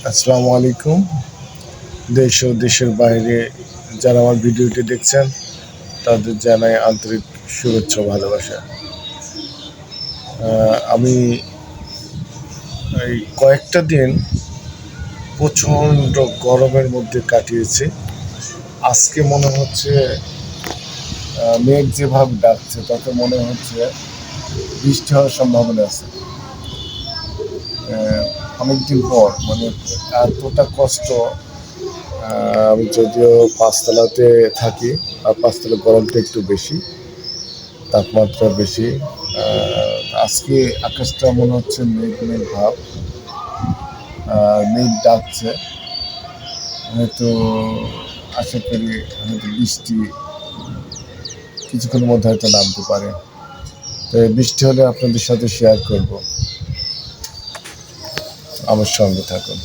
আসসালামু আলাইকুম। দেশ ও দেশের বাইরে যারা আমার ভিডিওটি দেখছেন তাদের জানাই আন্তরিক শুভেচ্ছা ও ভালোবাসা। আমি এই কয়েকটা দিন প্রচণ্ড গরমের মধ্যে কাটিয়েছি। আজকে মনে হচ্ছে মেঘ যেভাবে ডাকছে তাতে মনে হচ্ছে বৃষ্টি হওয়ার সম্ভাবনা আছে। অনেকদিন পর মানে এতটা কষ্ট। আমি যদিও পাঁচতলাতে থাকি, আর পাঁচতলা গরমটা একটু বেশি, তাপমাত্রা বেশি। আজকে আকাশটা মনে হচ্ছে মেঘ মেঘ ভাব, মেঘ ডাকছে। হয়তো আশা করি হয়তো বৃষ্টি কিছুক্ষণের মধ্যে হয়তো নামতে পারে। তো বৃষ্টি হলে আপনাদের সাথে শেয়ার করব, আমার সঙ্গে থাকুন।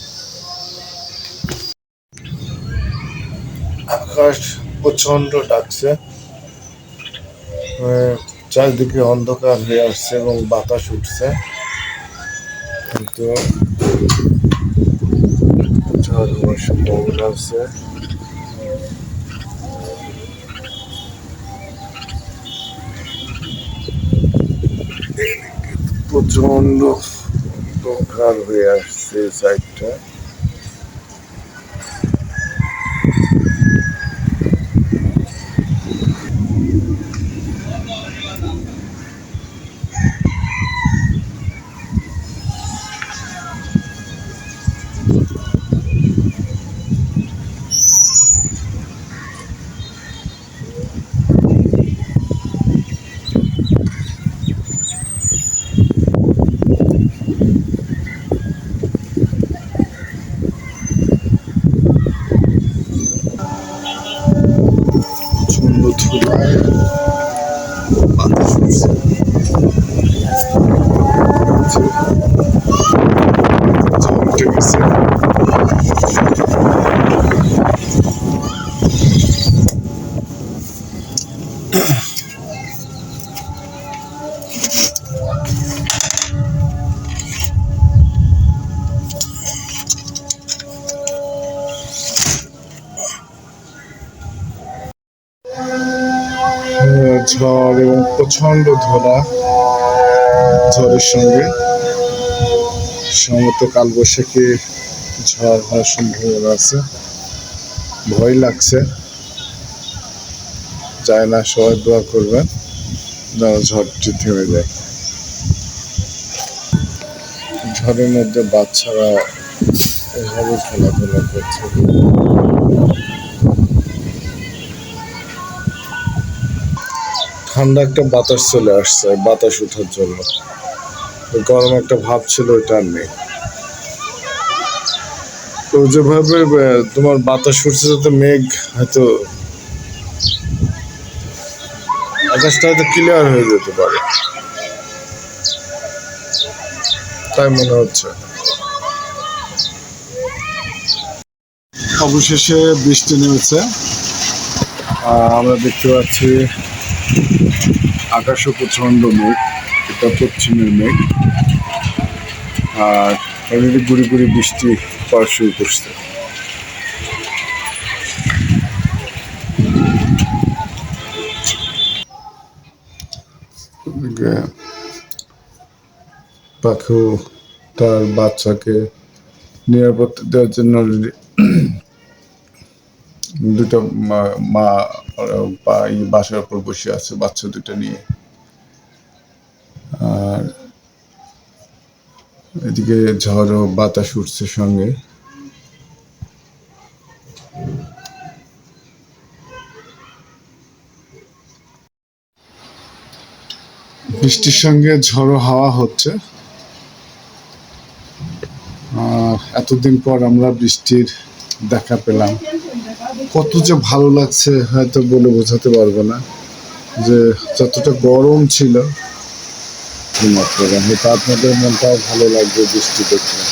আকাশ প্রচণ্ড ডাকছে, চারিদিকে অন্ধকার হয়ে আসছে এবং বাতাস উঠছে, কিন্তু ঝড় হওয়ার সম্ভাবনা আছে। প্রচণ্ড অন্ধকার হয়ে আসছে সাইডটা। প্রচণ্ড ধুলায় বাতাস উঠছে। ঝড় উঠে গেছে। ঝড় এবং প্রচণ্ড ধোলা, ঝড়ের সঙ্গে সম্ভবত কালবৈশাখী ঝড় হওয়ার সম্ভাবনা আছে। ভয় লাগছে, চায় না। সবাই দোয়া করবেন যেন ঝড়টি থেমে যায়। ঝড়ের মধ্যে বাচ্চারা এভাবে খেলাধুলা করছে। ঠান্ডা একটা বাতাস চলে আসছে, বাতাস ওঠার জন্য। গরম একটা ভাব ছিল, ওইটা আর নেই। তো যেভাবে তোমার বাতাস উঠছে, যাতে মেঘ হয়তো আকাশটা হয়তো ক্লিয়ার হয়ে যেতে পারে, তাই মনে হচ্ছে। অবশেষে বৃষ্টি নেমেছে। আমরা দেখতে পাচ্ছি আকাশও প্রচণ্ড মেঘ, এটা পশ্চিমের মেঘ। আর এমনি গুড়ি গুড়ি বৃষ্টি পড়া শুরু করছে। পাখিও তার বাচ্চাকে নিরাপত্তা দেওয়ার জন্য দুটো মা বাসার উপর বসে আছে বাচ্চা দুটো নিয়ে। আর এদিকে ঝড় ও বাতাস উঠছে সঙ্গে। বৃষ্টির সঙ্গে ঝড়ো হাওয়া হচ্ছে। এতদিন পর আমরা বৃষ্টির দেখা পেলাম। কত যে ভালো লাগছে হয়তো বলে বোঝাতে পারবো না, যে যতটা গরম ছিল হয়তো আপনাদের মনটাও ভালো লাগবে বৃষ্টি দেখলে।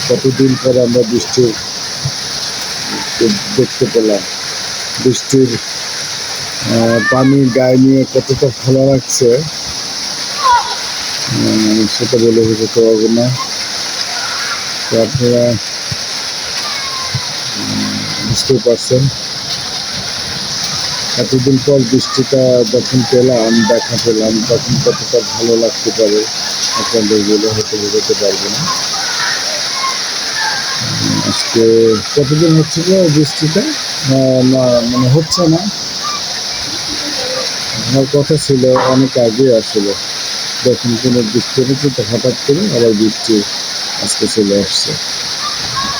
কতদিন পর আমরা বৃষ্টির দেখতে পেলাম। বৃষ্টির পানি গায়ে নিয়ে কতটা ভালো লাগছে সেটা বলে বোঝাতে পারবো না। তো আপনারা বুঝতে পারছেন, এতদিন পর বৃষ্টিটা যখন পেলাম, দেখা পেলাম, তখন কতটা ভালো লাগতে পারে আপনাদের বলে হয়তো বোঝাতে পারবো না। আজকে কতদিন হচ্ছে যে বৃষ্টিটা না মানে হচ্ছে না, আমার কথা ছিল অনেক আগে আসলে, যখন কোনো বৃষ্টি হচ্ছে তো হঠাৎ করে আবার বৃষ্টি আজকে চলে আসছে।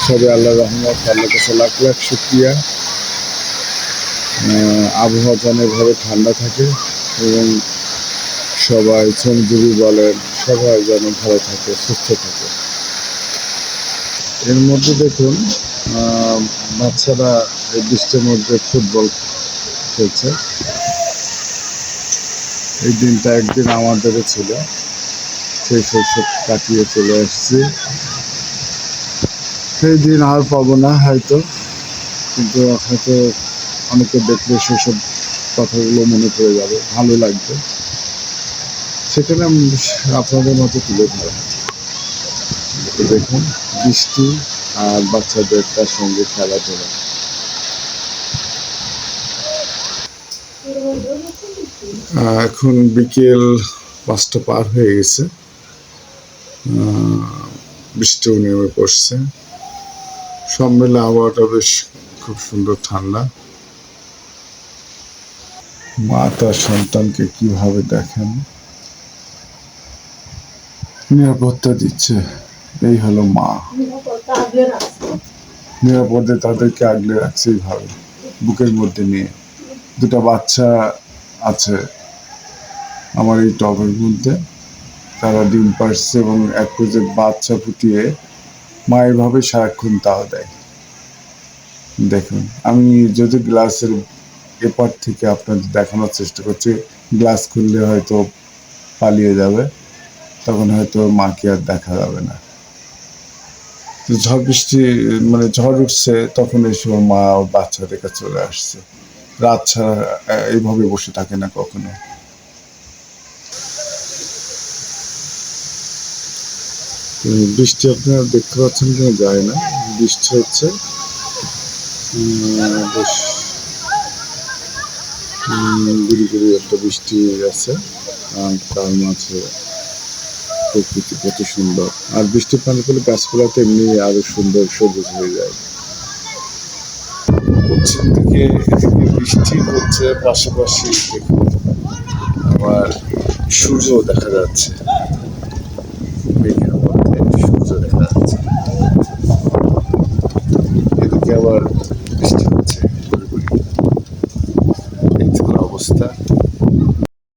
সবে আল্লাহ রহমত, আল্লাহ কাছে লাখ লাখ শুকরিয়া। আবহাওয়া যেন এভাবে ঠান্ডা থাকে এবং সবাই শ্রমজীবী বলেন সবাই যেন ভালো থাকে, সুস্থ থাকে। এর মধ্যে দেখুন বাচ্চারা এই বৃষ্টির মধ্যে ফুটবল খেলছে। এই দিনটা একদিন আমাদেরও ছিল, সেই শৈশব কাটিয়ে চলে আসছি। সেই দিন আর পাবো না হয়তো, কিন্তু হয়তো অনেকে দেখলে সেসব কথাগুলো মনে পড়ে যাবে, ভালো লাগবে। সেখানে আমি আপনাদের মতো তুলে ধরা। দেখুন বৃষ্টি আর বাচ্চাদের তার সঙ্গে খেলাধুলা। এখন বিকেল 5টা পার হয়ে গেছে, বৃষ্টিও নেমে পড়ছে। সব মিলে আবহাওয়াটা বেশ খুব সুন্দর ঠান্ডা। মা তার সন্তানকে কিভাবে দেখেন, নিরাপত্তা দিচ্ছে, এই হলো মা। নিরাপদে তাদেরকে আগলে রাখছে এইভাবে, বুকের মধ্যে নিয়ে। দুটা বাচ্চা আছে আমার এই টবের মধ্যে, তারা ডিম পাড়ছে এবং এক পর্যায়ে বাচ্চা ফুটিয়ে মা এভাবে সারাক্ষণ তাও দেয়। দেখুন আমি যদি গ্লাসের এপার থেকে আপনাদের দেখানোর চেষ্টা করছি, গ্লাস খুললে হয়তো পালিয়ে যাবে, তখন হয়তো মাকে আর দেখা যাবে না। ঝড় বৃষ্টি মানে ঝড় উঠছে, তখন এই সময় মা বাচ্চাদের কাছে চলে আসছে। রাত ছাড়া এইভাবে বসে থাকে না কখনো। বৃষ্টি আপনারা দেখতে পাচ্ছেন কিনা যায় না, বৃষ্টি হচ্ছে বেশ গুড়ি গুড়ি একটা বৃষ্টি আছে, আর তার মাঝে প্রকৃতি কত সুন্দর। আর বৃষ্টি পানি পেলে গাছপালাতে এমনি আরো সুন্দর সবুজ হয়ে যায়। পশ্চিম দিকে এদিকে বৃষ্টি হচ্ছে, পাশাপাশি দেখুন আবার সূর্য দেখা যাচ্ছে।